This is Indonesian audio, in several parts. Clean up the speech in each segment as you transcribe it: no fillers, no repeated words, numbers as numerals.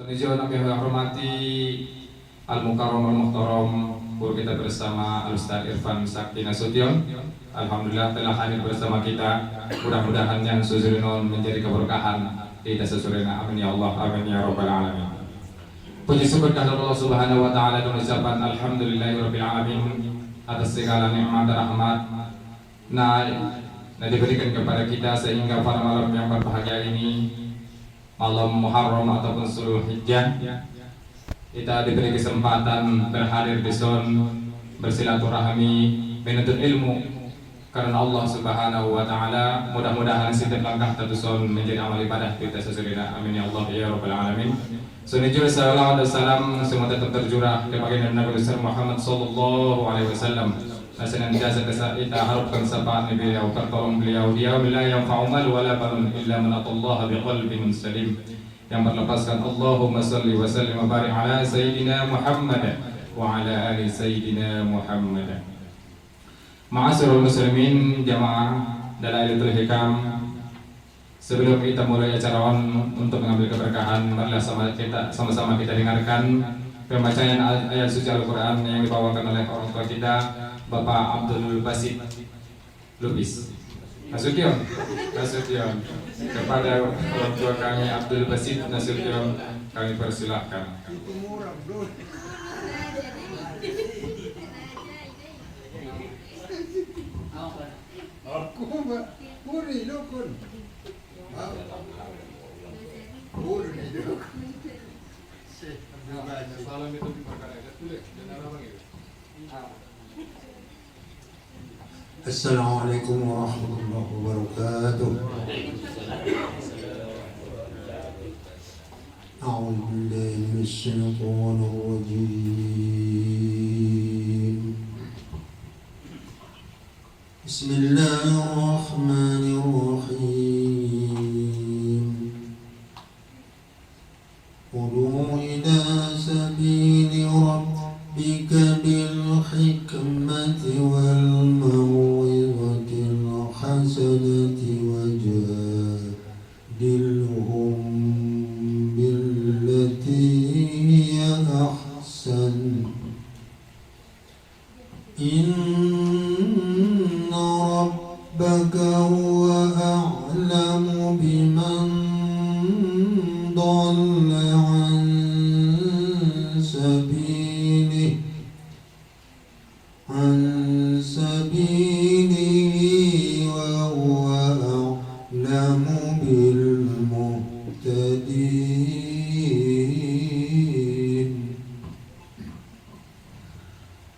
Tujuan yang kami hormati Al-Mukarram Al-Muhtaram guru kita bersama Al-Ustaz Irfan Sakti Nasution. Alhamdulillah telah hadir bersama kita. Mudah-mudahan yang suzulinon menjadi keberkahan di dasasurina. Amin ya Allah, amin ya rabbal alamin. Puji syukur kepada Allah Subhanahu wa taala dan ucapan alhamdulillahirabbil alamin atas segala nikmat dan rahmat nah diberikan kepada kita sehingga pada malam yang berbahagia ini, malam Muharram ataupun Dzulhijjah Hijjah, kita diberi kesempatan berhadir di zon bersilaturahmi menuntut ilmu karena Allah Subhanahu wa taala. Mudah-mudahan setiap langkah tersusun menjadi amal ibadah kita sesuai. Amin ya Allah ya rabbal alamin. Sunjul sallallahu alaihi wasallam semua tetap tercurah kepada Nabi besar Muhammad sallallahu alaihi wasallam. Senantiasa kita harapkan syafaat beliau, pertolongan beliau. Dia bila yang fa'umal wala balun illa man atallaha biqalbin salim. Yang berlepaskan Allahumma salli wa sallim wa barik ala sayyidina Muhammad wa ala ali sayyidina Muhammad. Ma'asyiral muslimin jamaah Dalailatul Hikam, sebelum kita mulai acara untuk mengambil keberkahan, marilah sama-sama kita dengarkan pembacaan ayat suci Al-Quran yang dibawakan oleh orang tua kita, Bapak Abdul Basit Lubis Nasution. Kepada orang tua kami Abdul Basit Nasution, kami persilahkan. Aku puri dukun. Puri dukun. Salam itu diperkarakan tulis dan apa gitu. Assalamualaikum warahmatullahi wabarakatuh. A'udzu billahi minasyaitonir rajim. Bismillahirrahmanirrahim. Ud'u ila sabili rabbika bil hikmati wal mau'izatil hasanati wajadilhum billati hiya ahsan. Inna rabbaka huwa a'lamu biman dhalla an sabilihi wa huwa a'lamu bil muhtadin.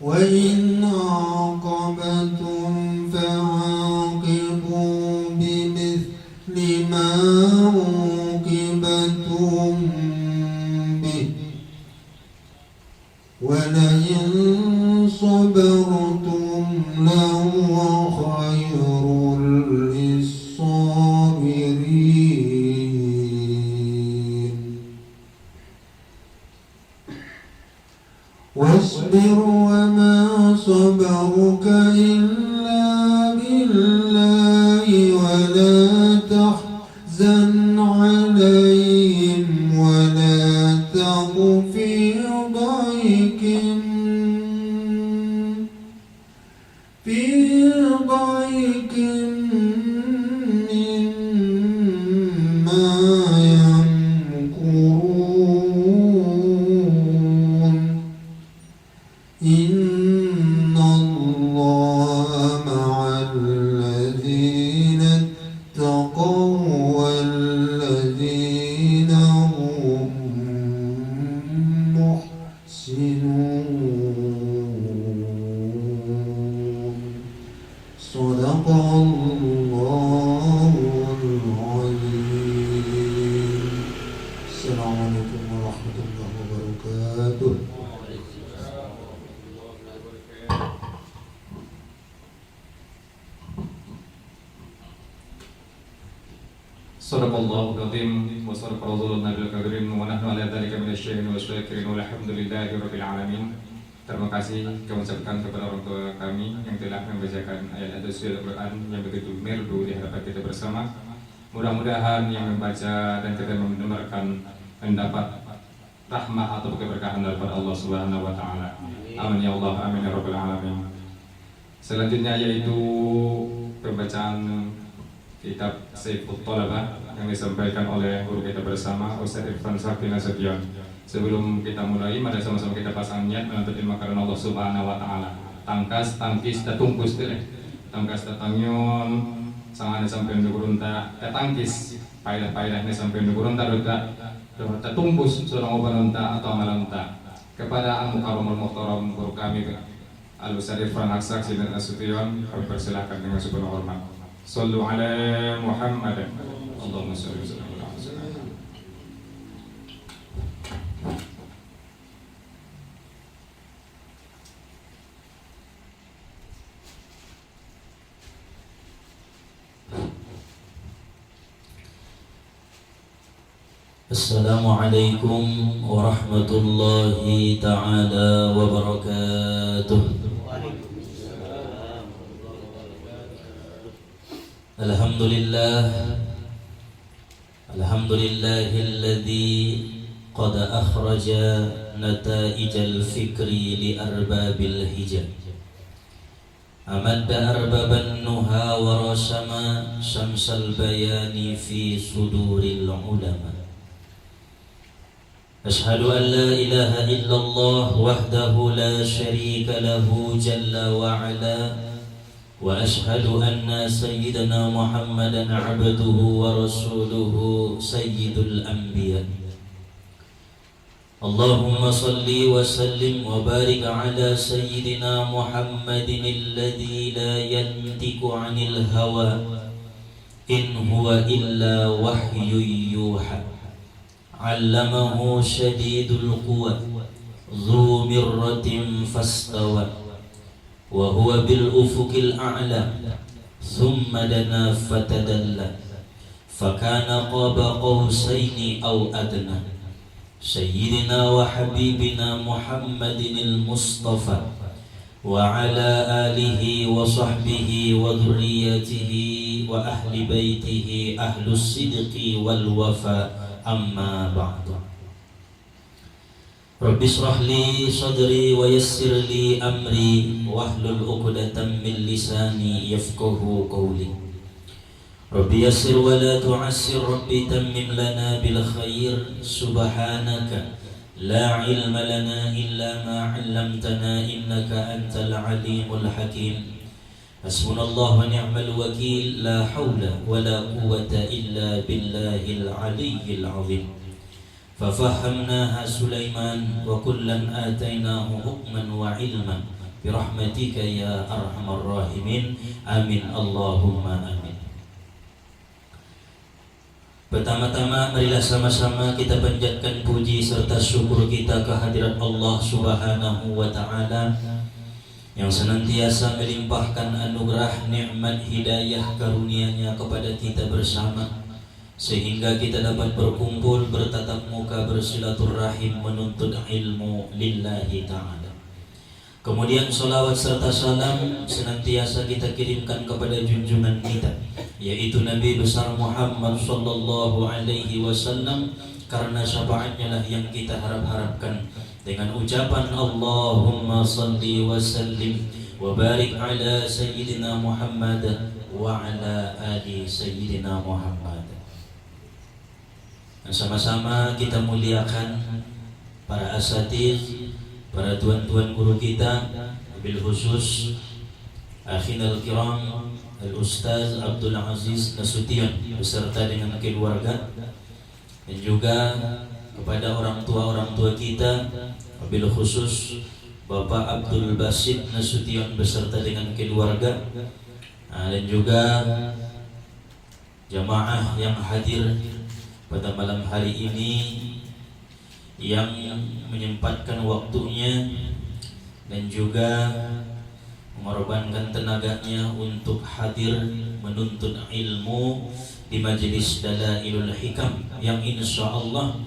Wa in aqabtum fa'aqibu bimithli ma uqibtum bih wa la in sabartum lahuwa khairul lis-sabirin. Wasbir wa ma sabaruka illa billahi wa la tahzan alayhim wa la taku fi dhaykin mimma yamkurun. Inna Allaha ma'al ladzina taqaw wal ladzina hum muhsinun. Sadaqallahul azim. Assalamualaikum warahmatullahi wabarakatuh. Sadaqallahul azim wa sadaqa rasulun nabiyil karim wa nahnu ala dzalika minasyai'in wa syakirin walhamdulillahirabbil alamin. Terima kasih kami ucapkan kepada orang tua kami yang telah membacakan ayat-ayat suci Al-Quran yang begitu merdu di hadapan kita bersama. Mudah-mudahan yang membaca dan kita mendengarkan mendapat rahmah atau keberkahan daripada Allah Subhanahu wa taala. Amin ya Allah, amin ya rabbal alamin. Selanjutnya yaitu pembacaan kitab Saifut Thalabah yang disampaikan oleh guru kita bersama Ustaz Irfan Sakti Nasution. Sebelum kita mulai, mari sama-sama kita pasang niat menuntut ilmu karena Allah Subhanahu wa taala. Tangkas, tangkis, tatungkus deh. Tangkas tatangyon, sangat sampai nugurunta, tatangkis, paidah-paidahnya sampai nugurunta doa, tatungkus seorang obanunta atau amalunta. Kepada al-mukarramul muhtaram guru kami Al-Ustaz Irfan Sakti Nasution, kami persilakan dengan sepenuh hormat. Sallu ala Muhammad. Allahumma shalli wa sallim ala Muhammad. Assalamualaikum warahmatullahi ta'ala wabarakatuh. Alhamdulillahilladzi qad akhraja nataijal fikri li arbabil hijab. Amadda arbaban nuha wa rasama syamsal bayani fi suduril ulama. Ashhadu an la ilaha illallah wahdahu la syarika lahu jalla wa ala, wa ashhadu anna sayyidana Muhammadan abduhu wa rasuluhu sayyidul anbiya. Allahumma salli wa sallim wa barik ala sayyidina Muhammadin alladhi la yantiku anil hawa in huwa illa wahyun yuha. Allamahu syadidul quwa dhu mirratin fastawa wa huwa bil ufuqil a'la thumma dana fatadalla fakana qaba qausaini aw adna. Sayyidina wa habibina Muhammadinil Mustafa wa ala alihi wa sahbihi wa dhurriyyatihi wa ahli baitihi ahlus sidqi wal wafa. Amma ba'du. Rabbi shrah li sadri wa yassir li amri wahlul 'uqdatam min lisani yafqahu qawli. Rabbi yassir wa la tu'assir, Rabbi tammim lana bil khair. Subhanaka la ilma lana illa ma 'allamtana innaka antal alimul hakim. Hasbunallahu wa ni'mal wakil, la hawla wa la quwwata illa billahil aliyyil azim. Fafahamnaha Sulaiman wa kullan atainahu hukman wa ilman birahmatika ya arhamar rahimin. Amin Allahumma amin. Pertama-tama marilah sama-sama kita panjatkan puji serta syukur kita kehadirat Allah Subhanahu wa taala yang senantiasa melimpahkan anugerah nikmat hidayah karunia-Nya kepada kita bersama, sehingga kita dapat berkumpul, bertatap muka, bersilaturahim, menuntut ilmu lillahi ta'ala. Kemudian salawat serta salam senantiasa kita kirimkan kepada junjungan kita, yaitu Nabi besar Muhammad sallallahu alaihi wasallam, karena syafaatnya lah yang kita harap-harapkan. Dengan ucapan Allahumma salli wa sallim wa barik ala sayyidina Muhammad wa ala ali sayyidina Muhammad. Sama-sama kita muliakan para asatidz, para tuan-tuan guru kita, bil khusus akhinal kiram Al-Ustaz Abdul Aziz Nasution beserta dengan keluarga, dan juga kepada orang tua kita, wabil khusus Bapak Abdul Basit Nasution beserta dengan keluarga, dan juga jamaah yang hadir pada malam hari ini, yang menyempatkan waktunya dan juga mengorbankan tenaganya untuk hadir menuntut ilmu di majelis Dalailul Hikam yang insya Allah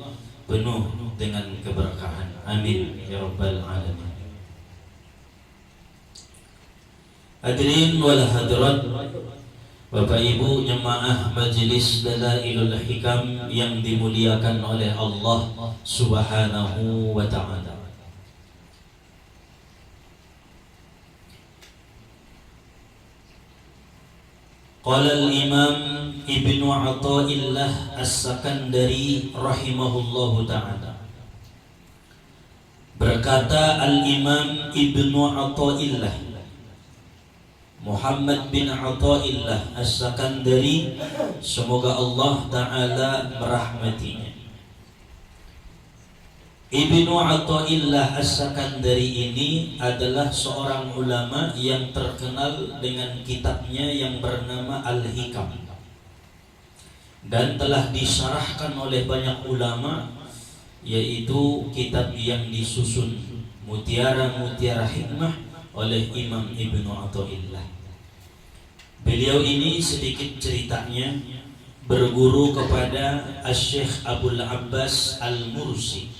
penuh dengan keberkahan. Amin ya rabbal alamin. Hadirin wal hadirat Bapak Ibu jemaah Majelis Dalailul Hikam yang dimuliakan oleh Allah Subhanahu wa taala. Qala al-Imam Ibnu Athaillah As-Sakandari rahimahullahu taala. Berkata Al-Imam Ibnu Athaillah Muhammad bin Athaillah As-Sakandari, semoga Allah taala merahmatinya. Ibnu Athaillah As-Sakandari ini adalah seorang ulama yang terkenal dengan kitabnya yang bernama Al-Hikam, dan telah disyarahkan oleh banyak ulama, yaitu kitab yang disusun Mutiara-Mutiara Hikmah oleh Imam Ibnu Athaillah. Beliau ini sedikit ceritanya berguru kepada Asy-Syaikh Abul Abbas Al-Mursi.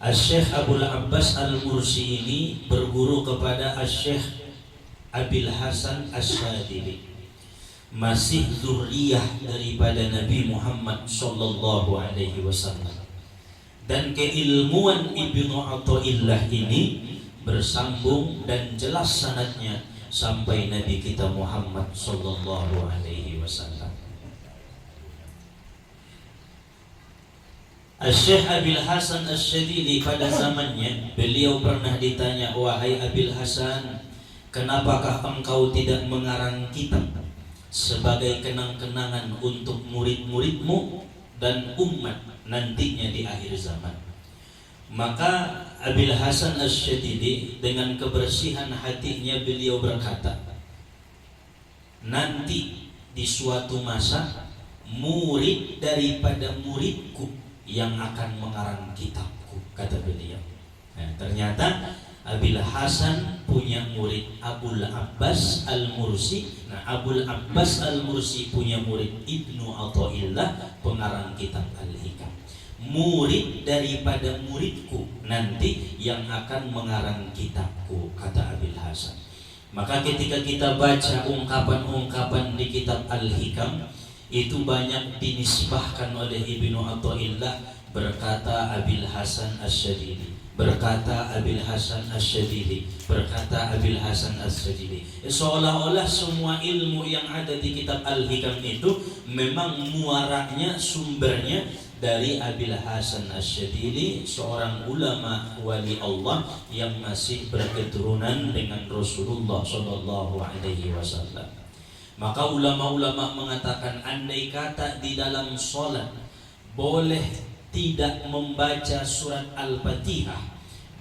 Asy-Syaikh Abul Abbas Al-Mursi ini berguru kepada Asy-Syaikh Abil Hasan Asy-Syadili, masih zuriyah daripada Nabi Muhammad sallallahu alaihi wasallam. Dan keilmuan Ibnu Athaillah ini bersambung dan jelas sanadnya sampai Nabi kita Muhammad sallallahu alaihi wasallam. Asy-Syaikh Abil Hasan Asy-Syadili pada zamannya beliau pernah ditanya, "Wahai Abil Hasan, kenapakah engkau tidak mengarang kitab sebagai kenang-kenangan untuk murid-muridmu dan umat nantinya di akhir zaman?" Maka Abil Hasan Asy-Syadili dengan kebersihan hatinya beliau berkata, "Nanti di suatu masa murid daripada muridku yang akan mengarang kitabku," kata beliau. Nah, ternyata Abil Hasan punya murid Abul Abbas Al-Mursi. Nah, Abul Abbas Al-Mursi punya murid Ibnu Athaillah, pengarang kitab Al-Hikam. Murid daripada muridku nanti yang akan mengarang kitabku, kata Abil Hasan. Maka ketika kita baca ungkapan-ungkapan di kitab Al-Hikam, itu banyak dinisbahkan oleh Ibnu Athaillah, berkata Abil Hasan Asy-Syadili, berkata Abil Hasan Asy-Syadili, berkata Abil Hasan Asy-Syadili. Seolah-olah semua ilmu yang ada di kitab Al-Hikam itu memang muaranya, sumbernya dari Abil Hasan Asy-Syadili, seorang ulama wali Allah yang masih berketurunan dengan Rasulullah sallallahu alaihi wasallam. Maka ulama-ulama mengatakan, andai kata di dalam sholat boleh tidak membaca surat Al-Fatihah,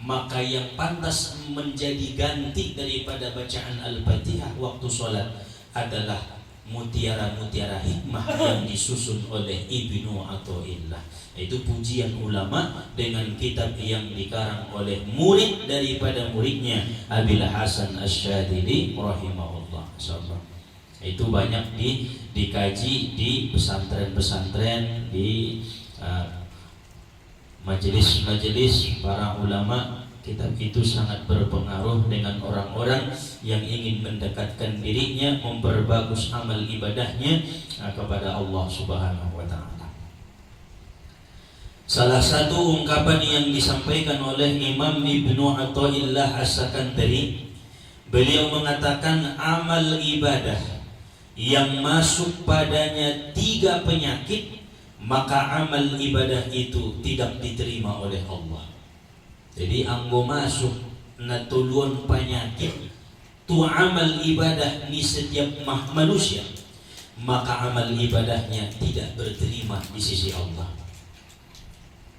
maka yang pantas menjadi ganti daripada bacaan Al-Fatihah waktu sholat adalah mutiara-mutiara hikmah yang disusun oleh Ibnu Athaillah. Itu pujian ulama dengan kitab yang dikarang oleh murid daripada muridnya Abil Hasan Asy-Syadili rahimahullah. Itu banyak dikaji di pesantren-pesantren, di majelis-majelis para ulama. Kitab itu sangat berpengaruh dengan orang-orang yang ingin mendekatkan dirinya, memperbagus amal ibadahnya kepada Allah Subhanahu wa taala. Salah satu ungkapan yang disampaikan oleh Imam Ibnu Athaillah As-Sakandari, beliau mengatakan amal ibadah yang masuk padanya 3 penyakit, maka amal ibadah itu tidak diterima oleh Allah. Jadi anggo masuk natuluan penyakit tu amal ibadah ni setiap manusia, maka amal ibadahnya tidak berterima di sisi Allah.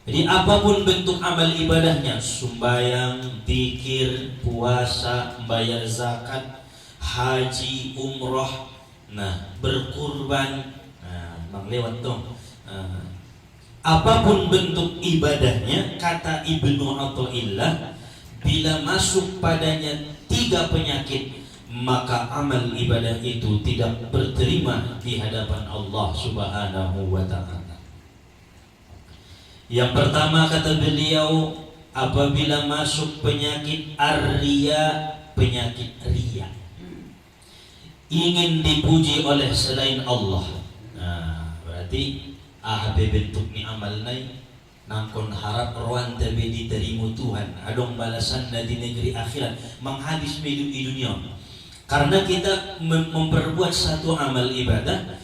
Jadi apapun bentuk amal ibadahnya, sumbayang, zikir, puasa, bayar zakat, haji, umrah, berkurban, lewat dong. Apapun bentuk ibadahnya, kata Ibnu Athaillah, bila masuk padanya 3 penyakit, maka amal ibadah itu tidak berterima di hadapan Allah Subhanahu wa ta'ala. Yang pertama kata beliau, apabila masuk penyakit ar-riya, penyakit riya. ingin dipuji oleh selain Allah. Nah, berarti bentuk ni amal nai nangkon harap roan tabe diterima Tuhan, adong balasan di negeri akhirat, menghabis hidup di dunia. Karena kita memperbuat satu amal ibadah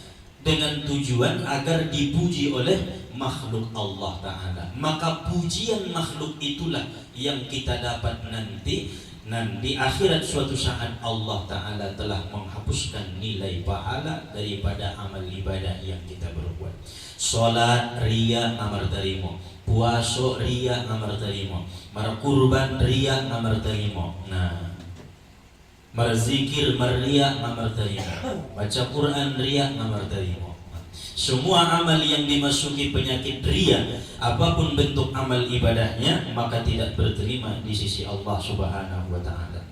dengan tujuan agar dipuji oleh makhluk Allah Ta'ala, maka pujian makhluk itulah yang kita dapat nanti di akhirat. Suatu saat Allah Ta'ala telah menghapuskan nilai pahala daripada amal ibadah yang kita berbuat. Salat riya amar tarimo, puasa riya amar tarimo, markurban riya amar tarimo. Nah, marzikir maria amar tarimo, baca Quran riya amar tarimo. Semua amal yang dimasuki penyakit riya, apapun bentuk amal ibadahnya, maka tidak berterima di sisi Allah Subhanahu wa taala.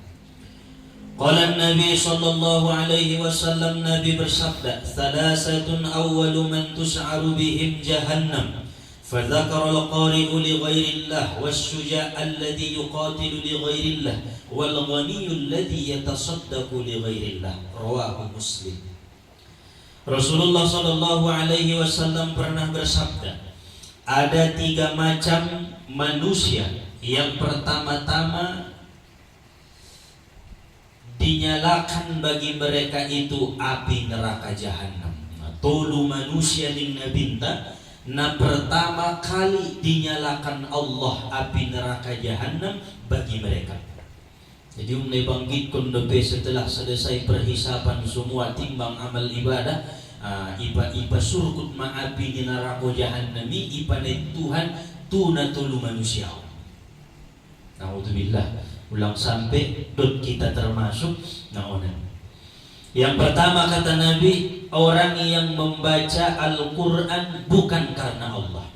Qala Nabi sallallahu alaihi wasallam, Nabi bersabda, "Thalathatun awwalu man tus'aru bihim jahannam." فذكر القارئ لغير الله والشجاع الذي يقاتل لغير الله والغني الذي يتصدق لغير الله. رواه Muslim. Rasulullah sallallahu alaihi wasallam pernah bersabda, ada 3 macam manusia. Yang pertama-tama dinyalakan bagi mereka itu api neraka jahanam. Tolu manusia ning nabinta. Nah, pertama kali dinyalakan Allah api neraka jahanam bagi mereka. Jadi bangkitkan dope setelah selesai perhisapan semua timbang amal ibadah, iba surkut ma api di neraka jahanam iba Tuhan tuna tulu manusia. Naudzubillah, ulang sampai dot kita termasuk naonan. Yang pertama kata Nabi, orang yang membaca Al-Quran bukan karena Allah.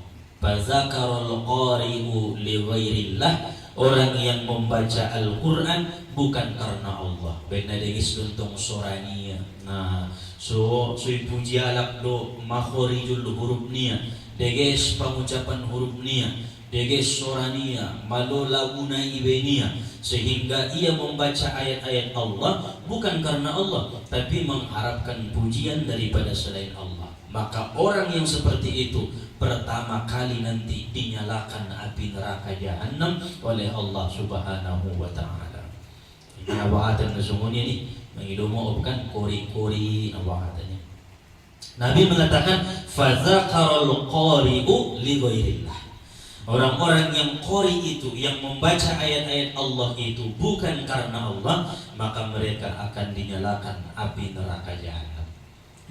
Fazakarul qari'u li ghairillah, orang yang membaca Al-Quran bukan karena Allah. Bena degis luntong sorania. Nah, so puji alak do makhorijul huruf nia, deges pengucapan huruf nia, deges sorania, malo laguna ibenia, sehingga ia membaca ayat-ayat Allah bukan karena Allah, tapi mengharapkan pujian daripada selain Allah. Maka orang yang seperti itu pertama kali nanti dinyalakan api neraka jahanam oleh Allah Subhanahu wa taala. Ini awatan sesungguhnya nih, mengidomo bukan kori-kori awatannya. Nabi mengatakan fadzakarul qari'u li ghairillah. Orang-orang yang qori itu, yang membaca ayat-ayat Allah itu bukan karena Allah, maka mereka akan dinyalakan api neraka jahanam.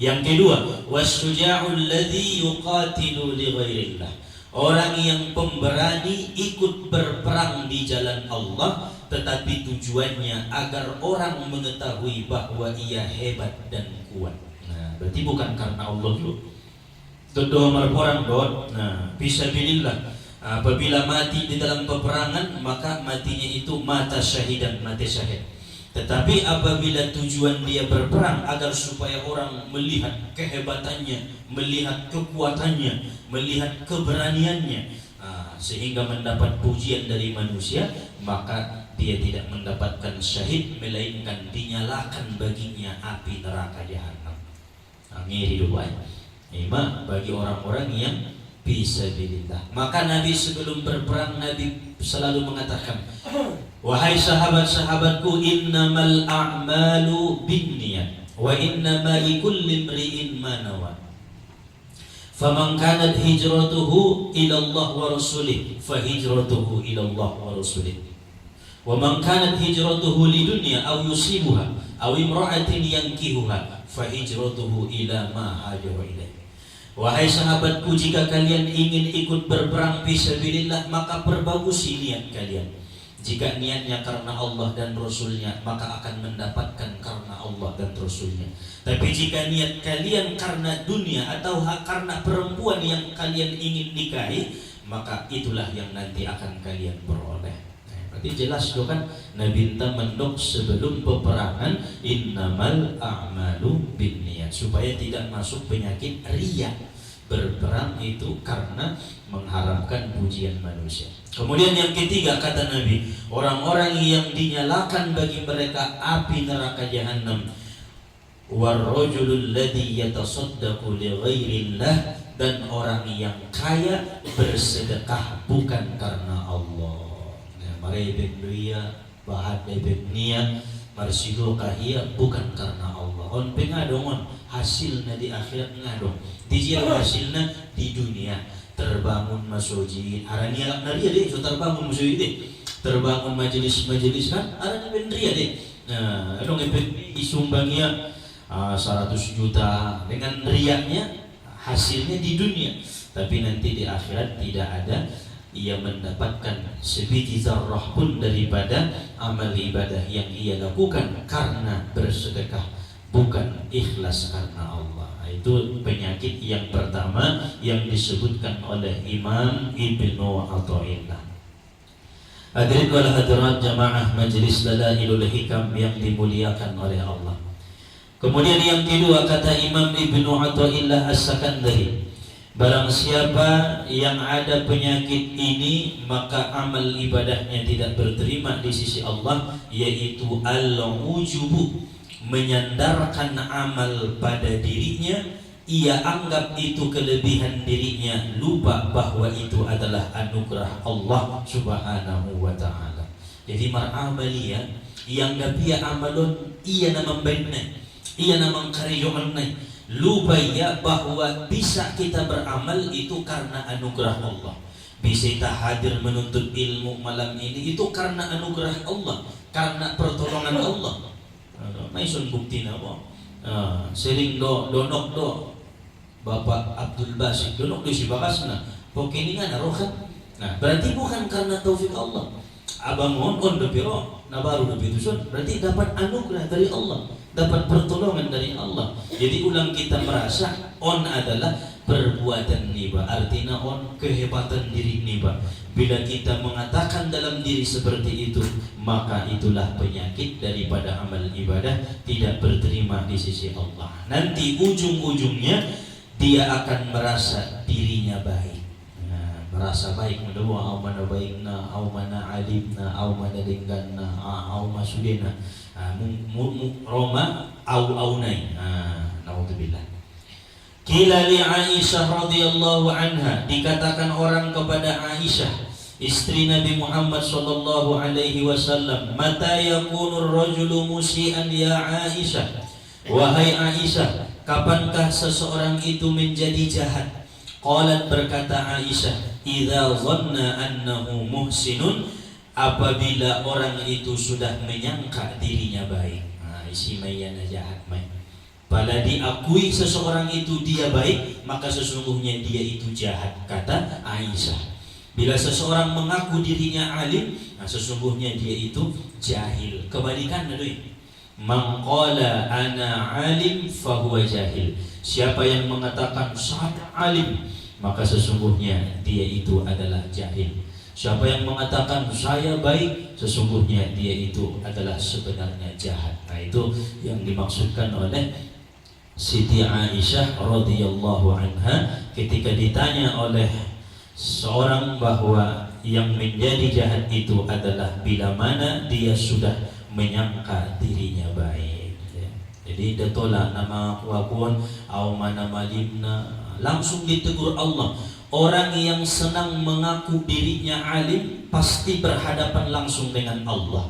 Yang kedua, wasyuja'ul ladzi yuqatilu li ghairillah. Orang yang pemberani ikut berperang di jalan Allah, tetapi tujuannya agar orang mengetahui bahwa ia hebat dan kuat. Nah, berarti bukan karena Allah dulu. Doa berperang dot. Nah, fisabilillah. Apabila mati di dalam peperangan, maka matinya itu mata syahidan, mati syahid. Tetapi apabila tujuan dia berperang agar supaya orang melihat kehebatannya, melihat kekuatannya, melihat keberaniannya, sehingga mendapat pujian dari manusia, maka dia tidak mendapatkan syahid, melainkan dinyalakan baginya api neraka jahanam. Ngiri dulu Ima bagi orang-orang yang fisabilillah. Maka Nabi sebelum berperang, Nabi selalu mengatakan, wahai sahabat-sahabatku, innamal a'malu binniyat wa innama likulli imri'in ma nawa. Faman kanat hijratuhu ila Allah wa rasulih fa hijratuhu ila Allah wa rasulih. Wa man kanat hijratuhu lidunya aw yusibuha aw imra'atin yankihuha fa hijratuhu ila ma hajara ilaih. Wahai sahabatku, jika kalian ingin ikut berperang fisabilillah, maka perbagusi niat kalian. Jika niatnya karena Allah dan Rasulnya, maka akan mendapatkan karena Allah dan Rasulnya. Tapi jika niat kalian karena dunia atau karena perempuan yang kalian ingin nikahi, maka itulah yang nanti akan kalian peroleh. Berarti jelas tuh kan, Nabi mendok sebelum peperangan, innamal a'malu binniyat, supaya tidak masuk penyakit riya. Berperang itu karena mengharapkan pujian manusia. Kemudian yang ketiga kata Nabi, orang-orang yang dinyalakan bagi mereka api neraka jahanam, warrajulul ladzi yatasaddaqu li ghairillah, dan orang yang kaya bersedekah bukan karena Allah. Nah, marebek duia bahat bebek nia marsido kahia bukan karena Allah. On pengadongon hasilna di akhirat ngadong. Dijieun hasilna di dunia. Terbangun masjid, arania naria deh, so terbangun masjid deh. Terbangun majelis-majelis kan, arania benria deh. Nah, dong efek isumbangia 100 juta dengan riaknya hasilnya di dunia, tapi nanti di akhirat tidak ada ia mendapatkan sebiji zarrah pun daripada amal ibadah yang ia lakukan karena bersedekah bukan ikhlas karena Allah. Itu penyakit yang pertama yang disebutkan oleh Imam Ibnu Athaillah. Hadirin wal hadirat jamaah majelis Dalailul Hikam yang dimuliakan oleh Allah. Kemudian yang kedua kata Imam Ibnu Athaillah As-Sakandari, barang siapa yang ada penyakit ini maka amal ibadahnya tidak berterima di sisi Allah, yaitu al-ujubu, menyandarkan amal pada dirinya, ia anggap itu kelebihan dirinya, lupa bahwa itu adalah anugerah Allah Subhanahu wa taala. Jadi mar'amalia yang gapia amalon ia namang baiknya, ia namang karyoannya, lupa ya bahwa bisa kita beramal itu karena anugerah Allah. Bisa kita hadir menuntut ilmu malam ini itu karena anugerah Allah, karena pertolongan Allah. Maisun bukti napa? Sering donok do Bapak Abdul Basit donok do si bakasna. Pokeningan arohan. Nah, berarti bukan karena taufik Allah. Abang on do piro na baru do pitusun, berarti dapat anugerah dari Allah, dapat pertolongan dari Allah. Jadi ulang kita merasa on adalah perbuatan niba, artinya on kehebatan diri niba. Bila kita mengatakan dalam diri seperti itu, maka itulah penyakit daripada amal ibadah tidak berterima di sisi Allah. Nanti ujung-ujungnya dia akan merasa dirinya baik. Nah, merasa baik mendoa au mana baikna, au mana alimna, au mana dengganna, au masudena. Roma au nai. Naudzubillah. Qila li Aisyah radhiyallahu anha, dikatakan orang kepada Aisyah istri Nabi Muhammad sallallahu alaihi wasallam, mata yakunur rajulu musian ya Aisyah, wahai Aisyah, kapankah seseorang itu menjadi jahat? Qalat, berkata Aisyah, idza dhanna annahu muhsinun, apabila orang itu sudah menyangka dirinya baik. Nah, isi mayana jahat may. Pada diakui seseorang itu dia baik, maka sesungguhnya dia itu jahat, kata Aisyah. Bila seseorang mengaku dirinya alim, nah sesungguhnya dia itu jahil. Kebalikan doi. Man qala ana alim fahuwa jahil. Siapa yang mengatakan saya alim, maka sesungguhnya dia itu adalah jahil. Siapa yang mengatakan saya baik, sesungguhnya dia itu adalah sebenarnya jahat. Nah, itu yang dimaksudkan oleh Siti Aisyah radhiyallahu anha ketika ditanya oleh seorang bahwa yang menjadi jahat itu adalah bila mana dia sudah menyangka dirinya baik. Jadi datola nama wakun au mana malimna, langsung ditegur Allah. Orang yang senang mengaku dirinya alim pasti berhadapan langsung dengan Allah.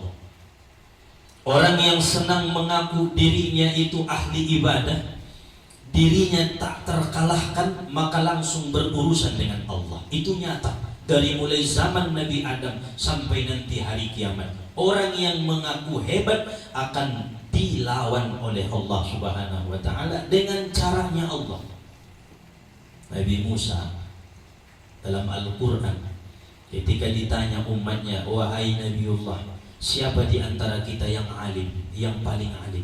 Orang yang senang mengaku dirinya itu ahli ibadah, dirinya tak terkalahkan, maka langsung berurusan dengan Allah. Itu nyata dari mulai zaman Nabi Adam sampai nanti hari kiamat. Orang yang mengaku hebat akan dilawan oleh Allah Subhanahu wa taala dengan caranya Allah. Nabi Musa dalam Al-Qur'an ketika ditanya umatnya, wahai Nabiullah, siapa di antara kita yang alim, yang paling alim?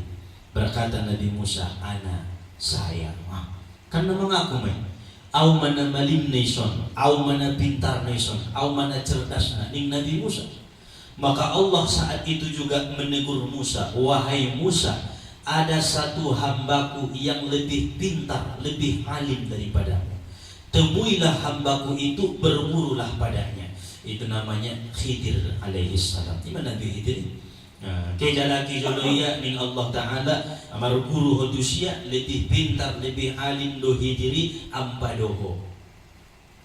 Berkata Nabi Musa, ana, saya. Karena mengaku au mana malim nation, au mana pintar nation, au mana cerdas ning Nabi Musa. Maka Allah saat itu juga menegur Musa, wahai Musa, ada satu hambaku yang lebih pintar, lebih alim daripadamu. Temuilah hambaku itu, bergurulah padanya. Itu namanya Khidir alaihi salam. Di mana Nabi Khidir? Kejalaki joloya ning Allah Ta'ala amar guru hotusia lebih pintar, lebih alim dohi diri ampadoho.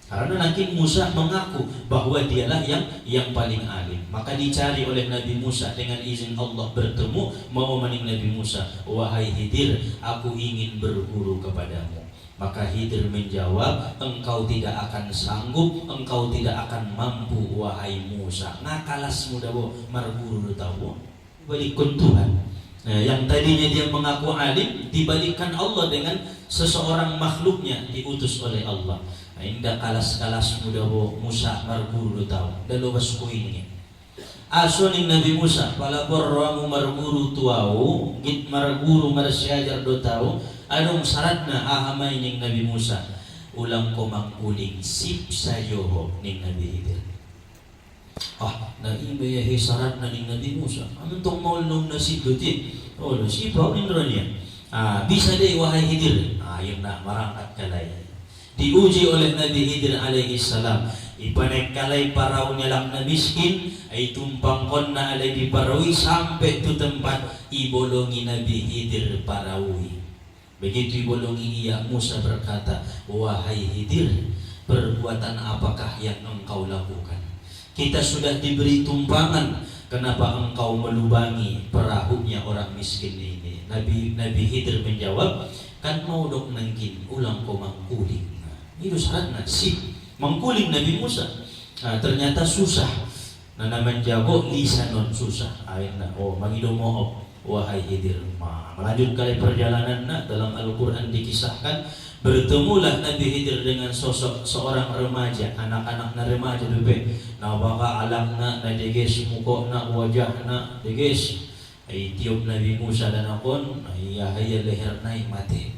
Karena nanti Musa mengaku bahwa dialah yang paling alim. Maka dicari oleh Nabi Musa dengan izin Allah bertemu. Mau maning Nabi Musa, wahai Khidir, aku ingin berguru kepadamu. Maka Khidir menjawab, engkau tidak akan sanggup, engkau tidak akan mampu wahai Musa. Ngakalas muda bo marguru tahu balikkan Tuhan. Yang tadinya dia mengaku alim dibalikkan Allah dengan seseorang makhluknya diutus oleh Allah. Indah kalas-kalas muda bo Musa marguru tahu dalu basku ini. Asuning Nabi Musa palapor ramu marguru tuau git marguru marsyajar do tahu anong syaratna ahamay ning Nabi Musa ulang ko mangkuling sip sayoho ning Nabi Khidir. Na ibayahi syarat na ning Nabi Musa. Anong tong maul nung nasib dotin? Nasibaw ning niya. Bisa day wahai Khidir. Yun na marangkat kalay. Diuji oleh Nabi Khidir alaihi salam. Ipanek kalay paraw niya lang na miskin ay tumpang kon na alay di parawi sampai tu tempat ibolongi Nabi Khidir parawi. Begitu ibolongi ia, Musa berkata, wahai Khidir, perbuatan apakah yang engkau lakukan? Kita sudah diberi tumpangan, kenapa engkau melubangi perahunya orang miskin ini? Nabi Khidir menjawab, kan mau dok nangkin ulang ko mangkuling. Itu syaratnya sih mangkuling Nabi Musa. Ternyata susah. Naman jago lisanon susah. Ayun na mangido mo wahai Khidir. Melanjut kali perjalanan dalam Al-Quran dikisahkan bertemulah Nabi Khidir dengan sosok seorang remaja, anak-anak na remaja bebe. Na baka alam na deges muko na wajah na deges. Ay tiup Nabi Musa dan akon ay yahaya leher na mati.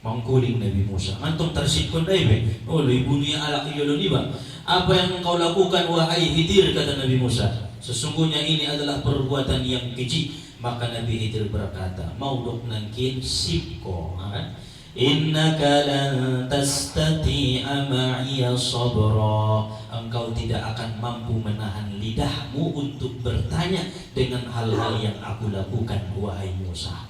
Mangkuling Nabi Musa. Antum tersikon na ibe. Ibu niya alak yolon iba. Apa yang engkau lakukan wahai Khidir, kata Nabi Musa. Sesungguhnya ini adalah perbuatan yang keji. Maka Nabi Khidir berkata, mau dok nangkin sipko. Innaka lan tastati'a ma'iya sabra. Engkau tidak akan mampu menahan lidahmu untuk bertanya dengan hal-hal yang aku lakukan wahai Musa.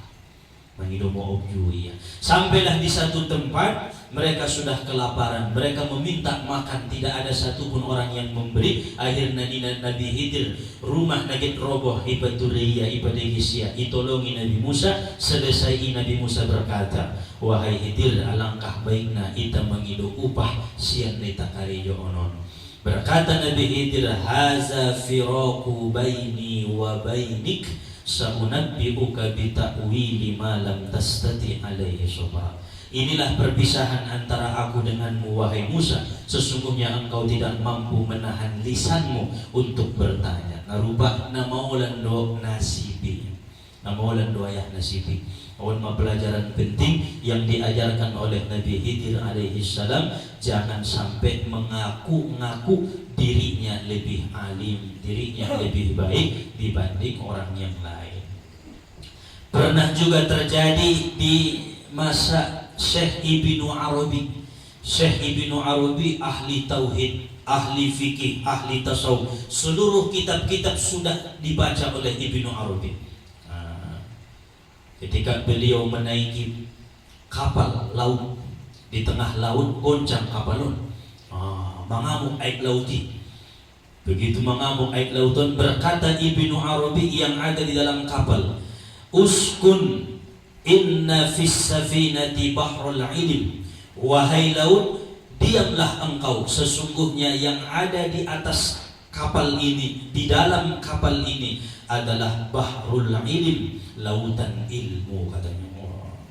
Mengidomo objui. Sampailah di satu tempat, mereka sudah kelaparan, mereka meminta makan, tidak ada satupun orang yang memberi. Akhirnya Nabi Khidir rumah nagit roboh ibaduriya ibadegisia itolongi Nabi Musa. Selesai Nabi Musa berkata, wahai Khidir, alangkah baiknya ita mengido upah sian nita kariyo onon. Berkata Nabi Khidir, haza firaku baini wa bainik, sa'unabbi'uka bita'wili ma lam tastati alaihi sabra. Inilah perpisahan antara aku denganmu wahai Musa. Sesungguhnya engkau tidak mampu menahan lisanmu untuk bertanya. Narubah namaulan do nasibi. Namaulan do ayah nasibi. Awal pelajaran penting yang diajarkan oleh Nabi Khidir alaihi salam, jangan sampai mengaku-ngaku dirinya lebih alim, dirinya lebih baik dibanding orang yang lain. Pernah juga terjadi di masa Syekh Ibnu Arabi. Syekh Ibnu Arabi ahli tauhid, ahli fikih, ahli tasawuf. Seluruh kitab-kitab sudah dibaca oleh Ibnu Arabi. Ketika beliau menaiki kapal laut di tengah laut, goncang kapalon, mengamuk air lauti. Begitu mengamuk air lautan, berkata Ibnu Arabi yang ada di dalam kapal, uskun inna fis safinati bahrul ilm. Wahai laut, diamlah engkau, sesungguhnya yang ada di atas kapal ini, di dalam kapal ini adalah bahrul ilm, lautan ilmu, katanya.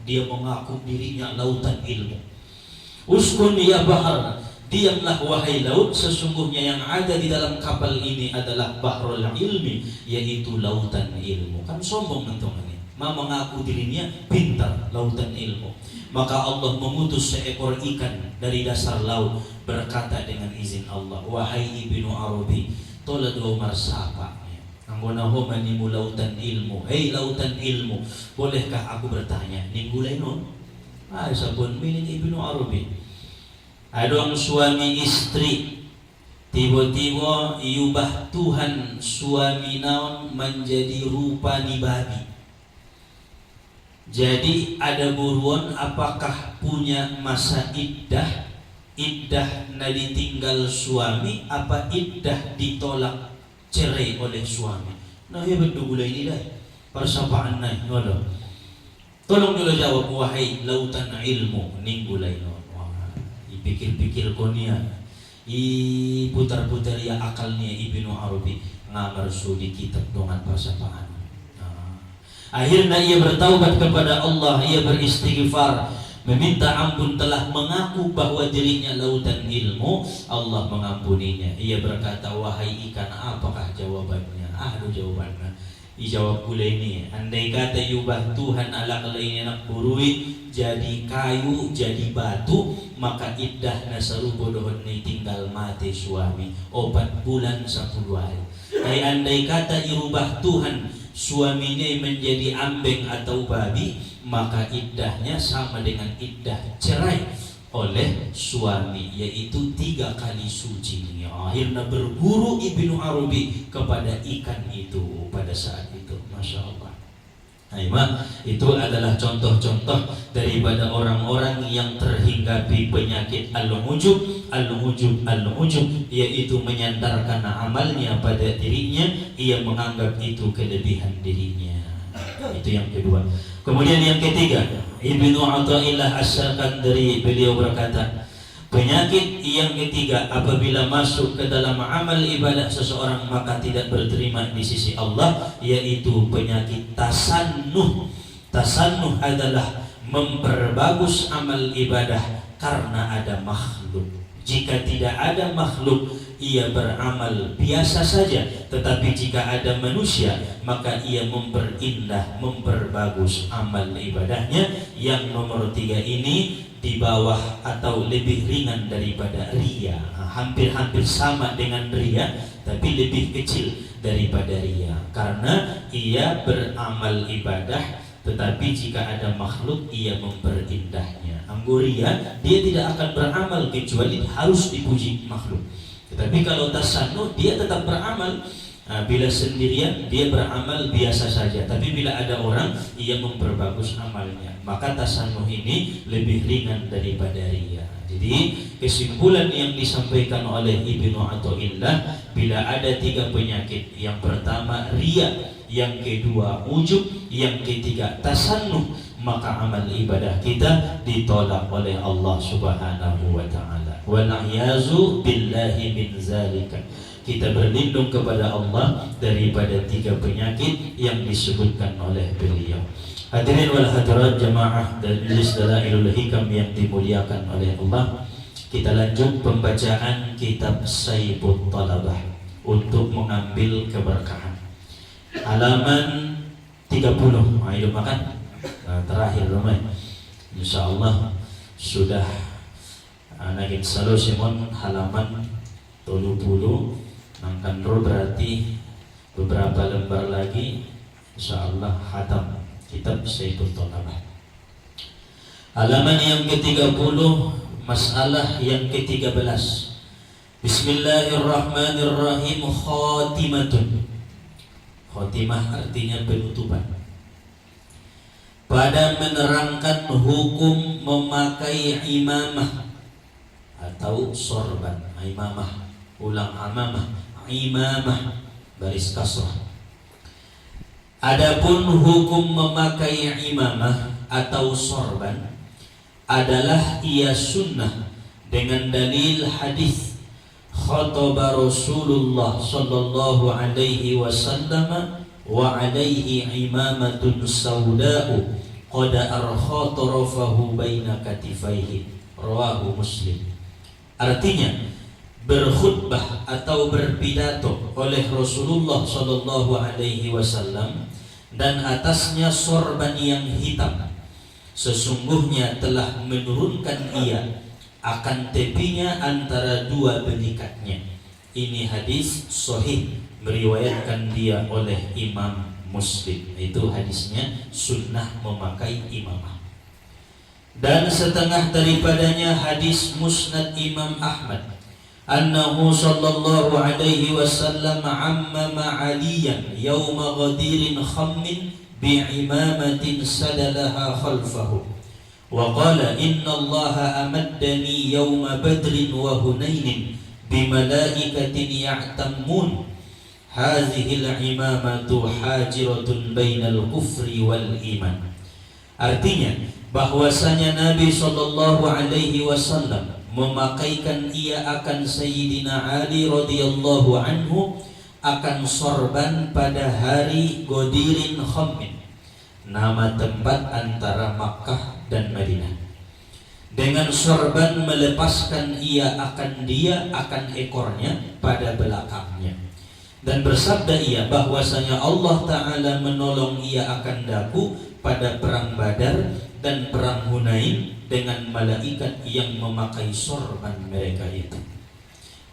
Dia mengaku dirinya lautan ilmu. Uskun ya bahar, diamlah wahai laut, sesungguhnya yang ada di dalam kapal ini adalah bahrul ilmi, yaitu lautan ilmu. Kan sombong nantung ini. Mengaku dirinya pintar, lautan ilmu. Maka Allah mengutus seekor ikan dari dasar laut, berkata dengan izin Allah, wahai Ibnu Arabi, tolak dua marsapa. Anggonaho manimu lautan ilmu. Hei lautan ilmu, bolehkah aku bertanya? Ninggulay nun? Sabun mining Ibnu Arabi. Adong suami istri tiba-tiba iubah Tuhan suami naon menjadi rupa ni babi. Jadi ada buruan apakah punya masa iddah na ditinggal suami apa iddah ditolak cerai oleh suami. Nah ya betul gula ini dah persapaan naik ngono. Tolong dulu jawab wahai lautan ilmu ning gulai no. Dipikir-pikir konia putar-putar ya akalnya Ibnu Arabi ngamar di kitab dongan persapaan. Akhirnya ia bertaubat kepada Allah, ia beristighfar, meminta ampun, telah mengaku bahwa dirinya lautan ilmu. Allah mengampuninya. Ia berkata, wahai ikan, apakah jawabannya? Aduh jawabannya. Dijawab pula ini, andai kata yubah Tuhan ala kalaini nak burui jadi kayu, jadi batu, maka iddah nasaru bodohon ni tinggal mati suami 4 bulan 10 hari. Andai kata irubah Tuhan suaminya menjadi ambeng atau babi, maka iddahnya sama dengan iddah cerai oleh suami, yaitu 3 kali suci. Akhirnya berburu Ibnu Arabi kepada ikan itu pada saat itu. Masya Allah. Nah, itu adalah contoh-contoh daripada orang-orang yang terhinggapi penyakit al-ujub, yaitu menyandarkan amalnya pada dirinya, ia menganggap itu kelebihan dirinya. Itu yang kedua. Kemudian yang ketiga, Ibnu Athaillah Asy-Syakandari beliau berkata, penyakit yang ketiga apabila masuk ke dalam amal ibadah seseorang maka tidak berterima di sisi Allah, yaitu penyakit tasannuh. Tasannuh adalah memperbagus amal ibadah karena ada makhluk. Jika tidak ada makhluk, ia beramal biasa saja. Tetapi jika ada manusia, maka ia memperindah, memperbagus amal ibadahnya. Yang nomor 3 ini di bawah atau lebih ringan daripada riya. Hampir-hampir sama dengan riya, tapi lebih kecil daripada riya. Karena ia beramal ibadah, tetapi jika ada makhluk, ia memperindahnya. Angguria, dia tidak akan beramal kecuali harus dipuji makhluk. Tetapi kalau tasannuh, dia tetap beramal. Bila sendirian, dia beramal biasa saja. Tapi bila ada orang, ia memperbagus amalnya. Maka tasannuh ini lebih ringan daripada riya. Jadi kesimpulan yang disampaikan oleh Ibnu Athaillah, bila ada 3 penyakit, yang pertama riya, yang kedua ujub, yang ketiga tasannuh, maka amal ibadah kita ditolak oleh Allah Subhanahu wa taala. Wa na'yazu billahi min zalika. Kita berlindung kepada Allah daripada 3 penyakit yang disebutkan oleh beliau. Hadirin wal hadirat jamaah dan Majelis Dalailul Hikam yang dimuliakan oleh Allah, kita lanjut pembacaan kitab Saibut Talabah untuk mengambil keberkahan. Halaman 30. Ayo makan. Terakhir ramai. Insyaallah sudah nagin salo Simon halaman 30. Nangkan berarti beberapa lembar lagi insyaallah khatam kitab Saibut Talabah. Halaman yang ke-30, masalah yang ke-13. Bismillahirrahmanirrahim. Khatimatun. Khatimah artinya penutupan. Pada menerangkan hukum memakai imamah atau sorban. Imamah, ulang amamah, imamah baris kasrah. Adapun hukum memakai imamah atau sorban adalah ia sunnah dengan dalil hadis khataba Rasulullah sallallahu alaihi wasallam wa alaihi imamatun sauda'u qad arkha tarafahu baina katifaihi, rawahu Muslim. Artinya berkhutbah atau berpidato oleh Rasulullah sallallahu alaihi wasallam dan atasnya sorban yang hitam, sesungguhnya telah menurunkan ia akan tepinya antara 2 belikatnya. Ini hadis sahih, meriwayatkan dia oleh Imam Muslim. Itu hadisnya sunnah memakai imamah. Dan setengah daripadanya hadis Musnad Imam Ahmad annahu sallallahu alaihi wasallam ammama aliyan yawma ghadirin khammin bi'imamatin sadalaha khalfahu wa qala inna allaha amaddani yawma badrin wa hunainin bimalaikatin ya'tammun hadhil imamatu hajiratun bainal kufri wal iman. Artinya bahwasanya Nabi sallallahu alaihi wasallam memakaikan ia akan Sayyidina Ali radhiyallahu anhu akan sorban pada hari Ghadirin Khammin, nama tempat antara Makkah dan Madinah. Dengan sorban melepaskan ia akan ekornya pada belakangnya, dan bersabda ia bahwasanya Allah Ta'ala menolong ia akan daku pada perang Badar dan perang Hunain dengan malaikat yang memakai sorban mereka itu.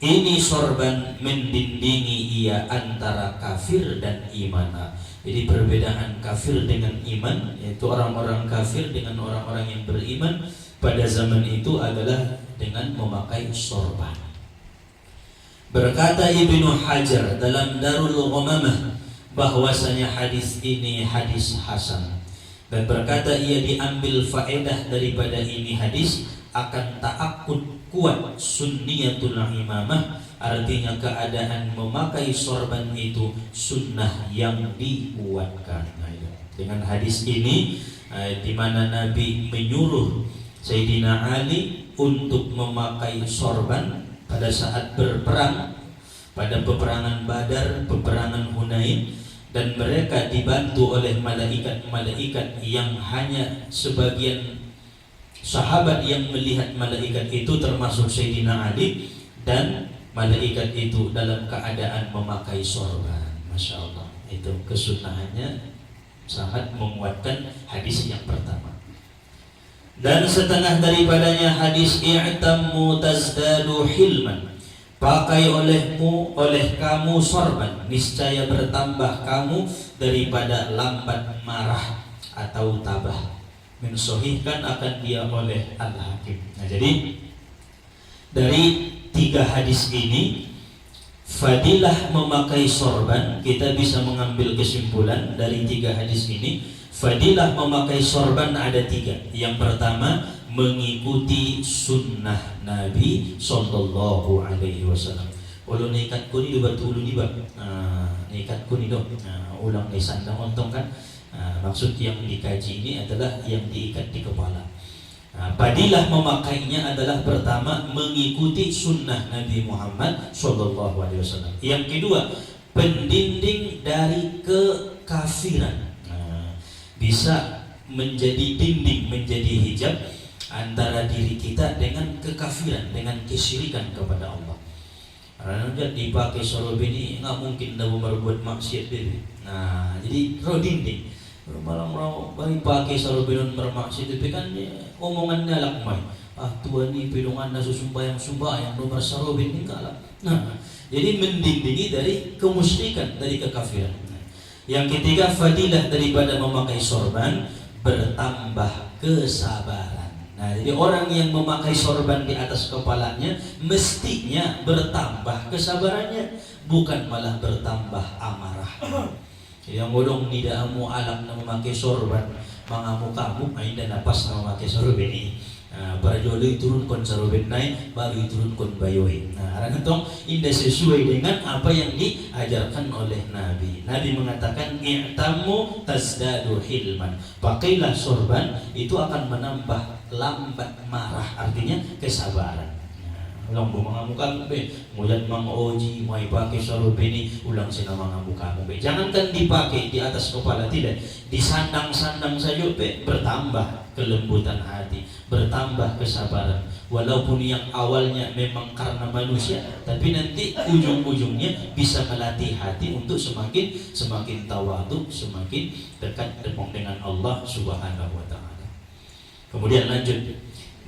Ini sorban mendindingi ia antara kafir dan iman. Jadi perbedaan kafir dengan iman, yaitu orang-orang kafir dengan orang-orang yang beriman pada zaman itu adalah dengan memakai sorban. Berkata Ibnu Hajar dalam Darul Ghamamah bahwasanya hadis ini hadis hasan, dan berkata ia diambil faedah daripada ini hadis akan ta'akud kuat sunniyatul imamah, artinya keadaan memakai sorban itu sunnah yang dikuatkan. Dengan hadis ini di mana Nabi menyuruh Sayyidina Ali untuk memakai sorban pada saat berperang, pada peperangan Badar, peperangan Hunain, dan mereka dibantu oleh malaikat-malaikat yang hanya sebagian sahabat yang melihat malaikat itu termasuk Sayyidina Ali, dan malaikat itu dalam keadaan memakai sorban. Masya Allah, itu kesunahannya sangat menguatkan hadis yang pertama. Dan setengah daripadanya hadis i'tammu tazdadu hilman, pakai oleh kamu sorban, niscaya bertambah kamu daripada lambat marah atau tabah. Mensohihkan akan dia oleh Al-Hakim. Nah, jadi dari 3 hadis ini, fadilah memakai sorban, kita bisa mengambil kesimpulan dari 3 hadis ini. Fadilah memakai sorban ada 3. Yang pertama, mengikuti sunnah Nabi sallallahu alaihi wasallam. Ulu nekat ko ni diba tulo di ba? Nekat ko ni do. Ulang ni sandang ontong kan. Maksud yang dikaji ini adalah yang diikat di kepala. Fadilah memakainya adalah pertama mengikuti sunnah Nabi Muhammad sallallahu alaihi wasallam. Yang kedua, pendinding dari kekafiran. Bisa menjadi dinding, menjadi hijab antara diri kita dengan kekafiran, dengan kesyirikan kepada Allah. Karena dipakai sorban ini nggak mungkin dah berbuat maksiat diri. Nah, jadi roh dinding. Malam roh bagi pakai sorban bermaksiat itu kan omongannya lakmai. Tuhan ini pilungan nasu sembahyang nomor sorban ini kalah. Nah, jadi mendindingi dari kemusyrikan, dari kekafiran. Yang ketiga, fadilah daripada memakai sorban, bertambah kesabaran. Nah, jadi orang yang memakai sorban di atas kepalanya mestinya bertambah kesabarannya, bukan malah bertambah amarah. Yang bolong tidak amu alam na memakai sorban, mangamu kamu ainda napas na memakai sorban ini. Para joloi turun kon sorban naik, baru turun kon bayohi. Nah, karena itu indah sesuai dengan apa yang diajarkan oleh Nabi. Nabi mengatakan i'tammu tazdadu hilman. Pakailah sorban, itu akan menambah lambat marah, artinya kesabaran. Ulang bumangamu kamu be, mulat mang oji, mau pakai sorban ini, ulang sina mangamu kamu be. Jangankan dipakai di atas kepala, tidak, disandang-sandang saja be, bertambah kelembutan hati, bertambah kesabaran. Walaupun yang awalnya memang karena manusia, tapi nanti ujung-ujungnya bisa melatih hati untuk semakin tawadhu, semakin dekat dengan Allah Subhanahu wa taala. Kemudian lanjut.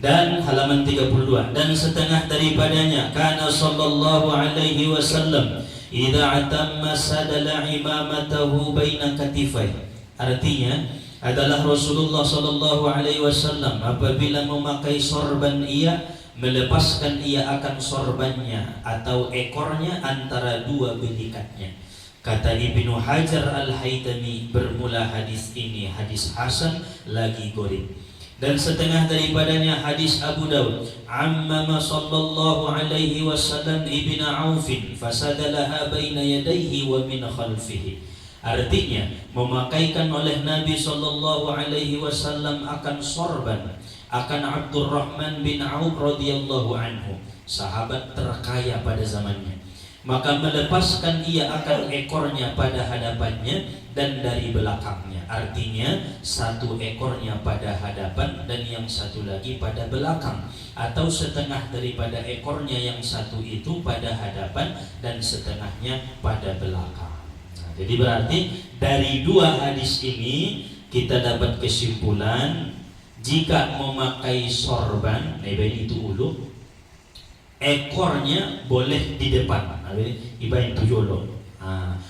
Dan halaman 32, dan setengah daripadanya kana sallallahu alaihi wasallam idza atamma sadala imamatahu baina katifai. Artinya adalah Rasulullah sallallahu alaihi wasallam apabila memakai sorban ia melepaskan ia akan sorbannya atau ekornya antara dua belikatnya. Kata Ibnu Hajar Al-Haytami, bermula hadis ini hadis hasan lagi gharib. Dan setengah daripadanya hadis Abu Daud, ammama sallallahu alaihi wasallam ibn Aufin fasadalaha baina yadayhi wa min khalfihi. Artinya memakaikan oleh Nabi sallallahu alaihi wasallam akan sorban akan Abdurrahman bin Auf radhiyallahu anhu, sahabat terkaya pada zamannya. Maka melepaskan ia akan ekornya pada hadapannya dan dari belakangnya. Artinya satu ekornya pada hadapan dan yang satu lagi pada belakang, atau setengah daripada ekornya yang satu itu pada hadapan dan setengahnya pada belakang. Nah, jadi berarti dari dua hadis ini kita dapat kesimpulan, jika memakai sorban, ini itu ulu, ekornya boleh di depan, ibarat tujolo,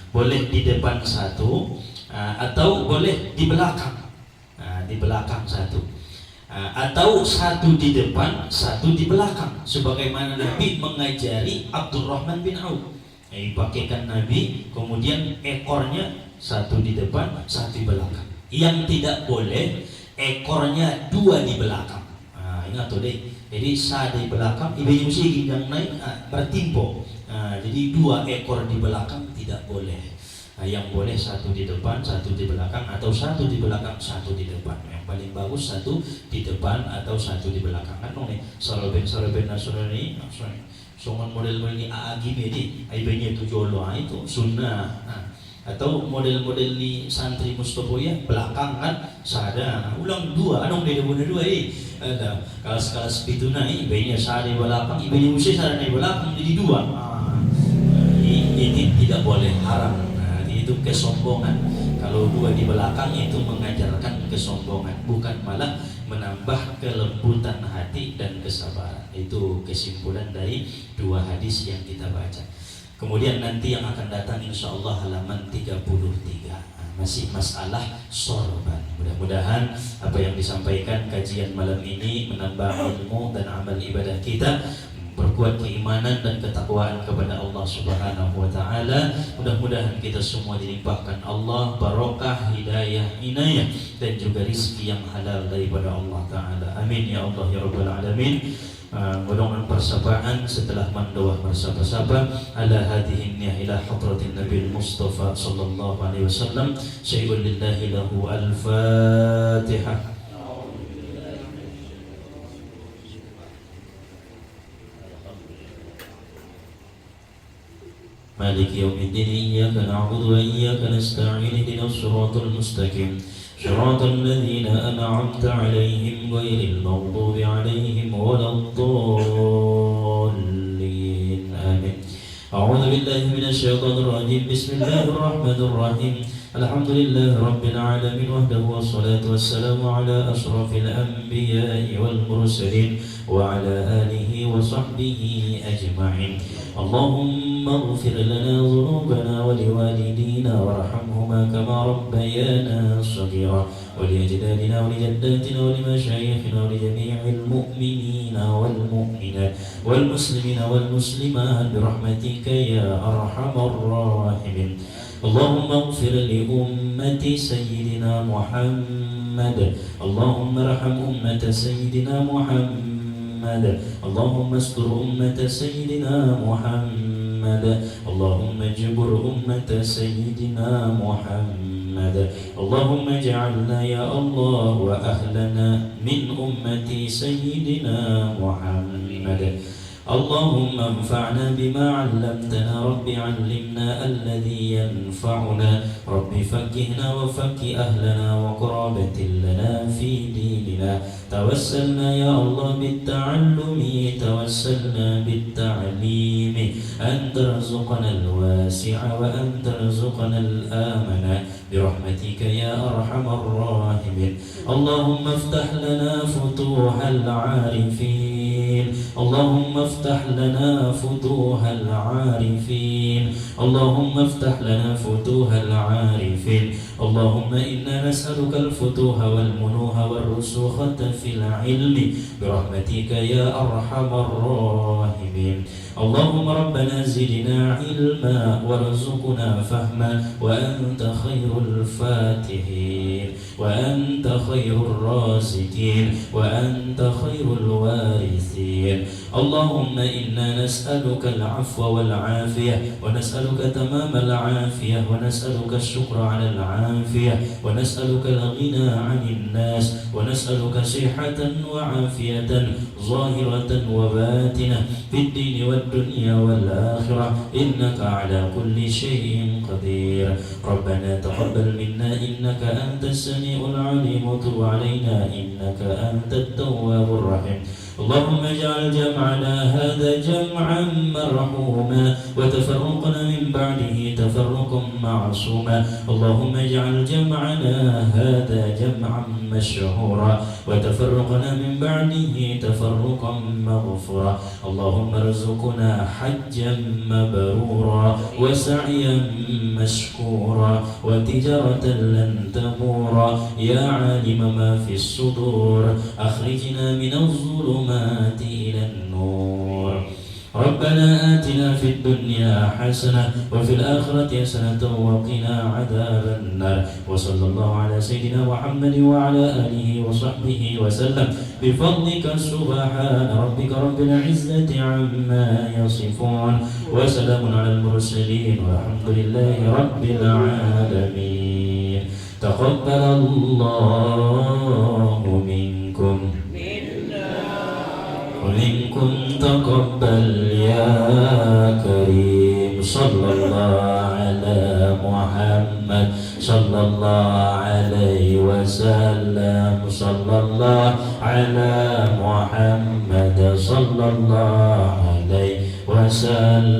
boleh di depan satu, atau boleh di belakang, di belakang satu, atau satu di depan, satu di belakang, sebagaimana Nabi mengajari Abdurrahman bin Auf. Pakaikan Nabi, kemudian ekornya satu di depan, satu di belakang. Yang tidak boleh ekornya dua di belakang. Ingat tuh deh. Jadi satu di belakang, ibaratnya mesti ginjang naik bertimpo. Jadi dua ekor di belakang tidak boleh. Yang boleh satu di depan, satu di belakang, atau satu di belakang, satu di depan. Yang paling bagus satu di depan atau satu di belakang. Kan nih, soroben Nasrani, songon model ini aagi bedi, ibaratnya itu jolo itu sunnah. Atau model-model ni santri Mustopo ya belakang kan sada ulang dua anong dia bener dua ada kelas pituna ibaratnya sada di belakang ibaratnya mesti sada di belakang jadi dua. Ini tidak boleh, haram. Itu kesombongan. Kalau dua di belakang itu mengajarkan kesombongan, bukan malah menambah kelembutan hati dan kesabaran. Itu kesimpulan dari dua hadis yang kita baca. Kemudian nanti yang akan datang insya Allah halaman 33, masih masalah sorban. Mudah-mudahan apa yang disampaikan kajian malam ini menambah ilmu dan amal ibadah kita, berkuat keimanan dan ketakwaan kepada Allah Subhanahu wa taala. Mudah-mudahan kita semua dilimpahkan Allah barokah, hidayah, inayah dan juga rizki yang halal daripada Allah taala. Amin ya Allah ya rabbal alamin. Mudah-mudahan persabaan setelah mandawah bersapa-sama ala hadhihi ila hadratin Nabi Mustafa sallallahu alaihi wasallam. Syai'un lillahi lahu al-Fatihah. مالك يوم الدين إياك نعبد وإياك نستعين اهدنا الصراط المستقيم صراط الذين أنعمت عليهم غير المغضوب عليهم ولا الضالين آمين. أعوذ بالله من الشيطان الرجيم. بسم الله الرحمن الرحيم. الحمد لله رب العالمين وحده والصلاة والسلام على أشرف الأنبياء والمرسلين وعلى آله وصحبه أجمعين. اللهم اغفر لنا ذنوبنا ولوالدينا وارحمهما كما ربيانا صغيرا ولأجدادنا ولجداتنا ولمشايخنا ولجميع المؤمنين والمؤمنات والمسلمين والمسلمات برحمتك يا أرحم الراحمين. اللهم اغفر لأمة سيدنا محمد. اللهم ارحم أمة سيدنا محمد. اللهم استر أمة سيدنا محمد. اللهم اجبر أمة سيدنا محمد. اللهم اجعلنا يا الله وأهلنا من أمة سيدنا محمد. اللهم انفعنا بما علمتنا. رب علمنا الذي ينفعنا. رب فقهنا وفق أهلنا وقرابة لنا في ديننا. توسلنا يا الله بالتعلم. توسلنا بالتعليم. أن ترزقنا الواسع وأن ترزقنا الآمن برحمتك يا أرحم الراحمين. اللهم افتح لنا فتوح العارفين العالمين اللهم افتح لنا فتوح العارفين اللهم افتح لنا فتوح العارفين اللهم إنا نسألك الفتوح والمنوح والرسوخة في العلم برحمتك يا أرحم الراحمين اللهم ربنا زدنا علما وارزقنا فهما وأنت خير الفاتحين وأنت خير الرازقين وأنت خير الوارثين اللهم إنا نسألك العفو والعافية ونسألك تمام العافية ونسألك الشكر على العافية ونسألك الغنى عن الناس ونسألك صحة وعافية ظاهرة وباطنة في الدين والدنيا والآخرة إنك على كل شيء قدير ربنا تقبل منا إنك أنت السميع العليم وتب علينا إنك أنت التواب الرحيم اللهم اجعل جمعنا هذا جمعا مرحوما وتفرقنا من بعده تفرقا معصوما اللهم اجعل جمعنا هذا جمعا مشهورا وتفرقنا من بعده تفرقا مغفورا اللهم ارزقنا حجا مبرورا وسعيا مشكورا وتجارة لن تبورا يا عالم ما في الصدور أخرجنا من الظلمات إلى النور ربنا آتنا في الدنيا حسنة وفي الآخرة حسنة وقنا عذاب النار وصلى الله على سيدنا محمد وعلى آله وصحبه وسلم بفضلك سبحان ربك رب العزة عما يصفون وسلام على المرسلين والحمد لله رب العالمين تقبل الله منكم ومنكم تقبل يا كريم صلى الله على محمد صلى الله عليه وسلم صلى الله على محمد صلى الله عليه وسلم